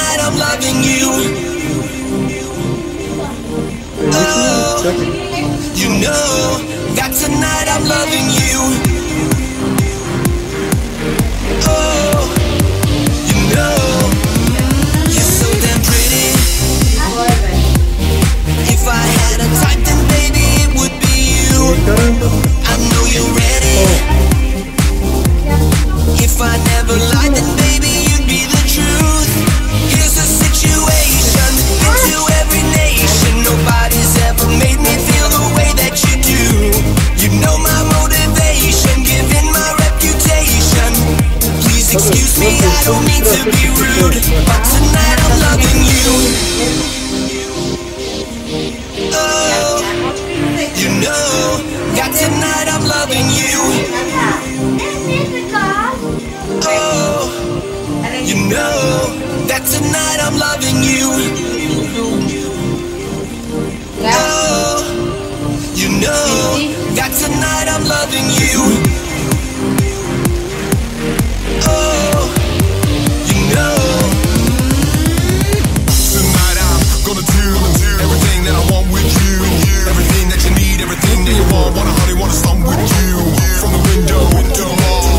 tonight I'm loving you. Oh, you know that tonight I'm loving you. Oh, you know you're so damn pretty. If I had a type, then baby it would be you. I know you're ready. If I never lied, then baby you'd be the truth. Here's the situation, into every nation. Nobody's ever made me feel the way that you do. You know my motivation, given my reputation. Please excuse me, I don't mean to be rude, but tonight I'm loving you. Oh, you know that tonight I'm loving you. Oh, you know that tonight I'm loving you. Oh, you know that tonight I'm loving you. Oh, you know tonight I'm gonna do everything that I want with you. Everything that you need, everything that you want. Wanna honey, wanna slum with you. From the window to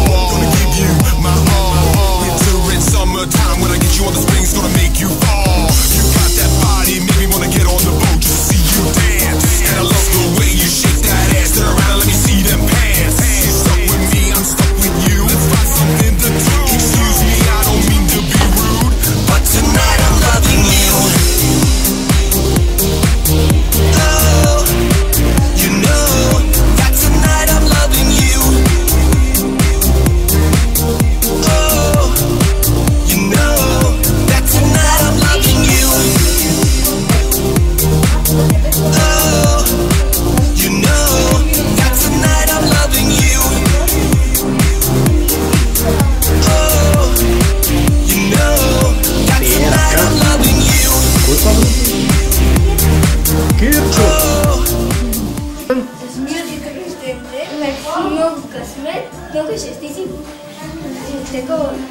wall, gonna give you my all. Winter and summertime, when I get you on the springs, gonna make you fall. You got that body, make me wanna get on the boat just to see you dance. And I love the way you shake that ass. Turn around and let me see them pants. You're stuck with me, I'm stuck with you. Let's find something to do. Excuse me, I don't mean to be rude, but tonight I'm loving you. Oh, you know that tonight I'm loving you. Oh, you know that tonight I'm loving you. Oh, you know that tonight I'm loving you. Oh, you know that tonight I'm loving you.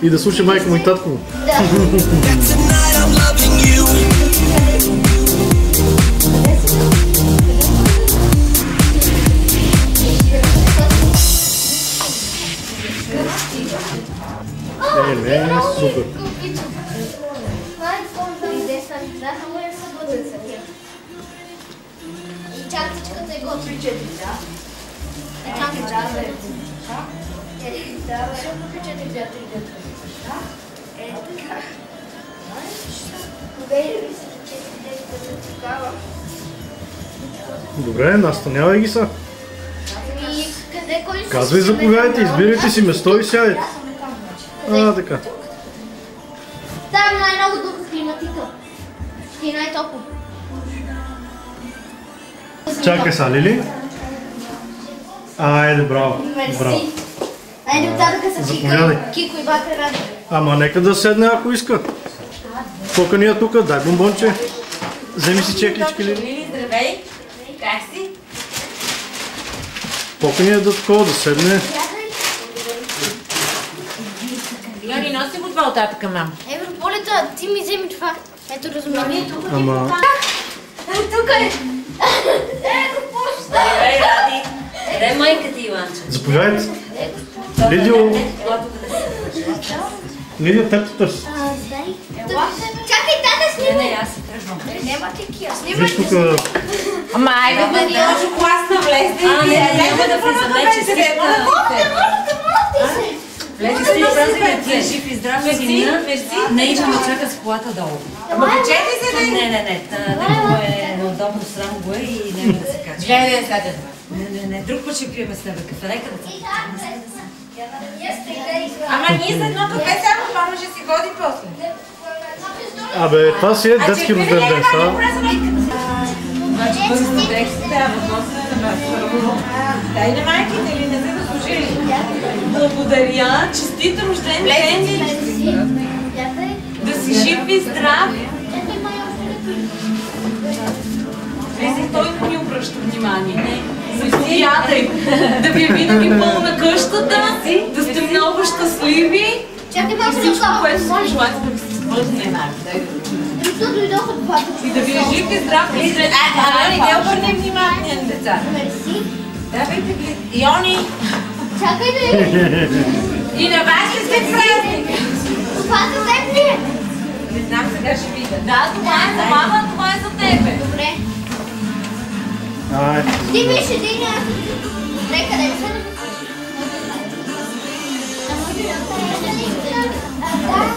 И да слуша майка му и татко му. Не, супер. Чатичката е готви 4, да? Добре, настанявай ги са. Казвай, заповядайте, избирайте си место и сядайте. Така. Там най-много дух климатика. И най-топло. Чакай са, Лили. Айде, браво. Браво. Айде оттатъка са Кико и бака Ради. Ама нека да седне, ако иска. Покани я тука, дай бомбонче. Вземи си чеклички, Лили. Лили, здравей. Как си? Покани я да такова, да седне. Йони, носи го това оттатъка, мам. Полета, ти ми вземи това. Ето разумение. Ама... Тук е. Ето почта. Здравей, Ради. Къде е майка ти, Иванче? Заповядайте. Лидио. Лидио, теб те търси. Чакай, тата, снимай. Не, аз се тръгвам. Нема такива. Виж тук... Ама айде да ни може класна влезде и няма да влизаме, че сте... Влезе си празник, ти е жив и здрав сина. Не идва ме чака с колата долу. Ама качете се, да? Не, него е неудобно, срам го е и няма да се кача. Гледай да я сядя. Не, друг път ще пиеме с тебе кафе, нека да се... Ама ние за едно кафе само, мама ще си ходи после. Абе, това си е детски рожден ден, са? Значи първо на текстите, а въпросът е на първо. Дай на майките ли не се заслужили? Благодаря, честит рожден ден! Да си жив и здрав! Влизай, той не ми обръща внимание. Заповядай! Да ви е винаги пълна къщата, да сте много щастливи. Чакай, малко всичко, което си желаете да ви се Възне, Марко, дай да Ето дойдох от двата. и да ви е жив и здрав. Не обърнем внимание на децата. Мерси. Давайте ги. Йони, Чакай да я. и на вас ли сте празник? Това за теб ли е? Не знам, сега ще видя. Да, това е за мама, това е за тебе. Добре. Давай. Ти виж един. Добре, къде ли са? Да.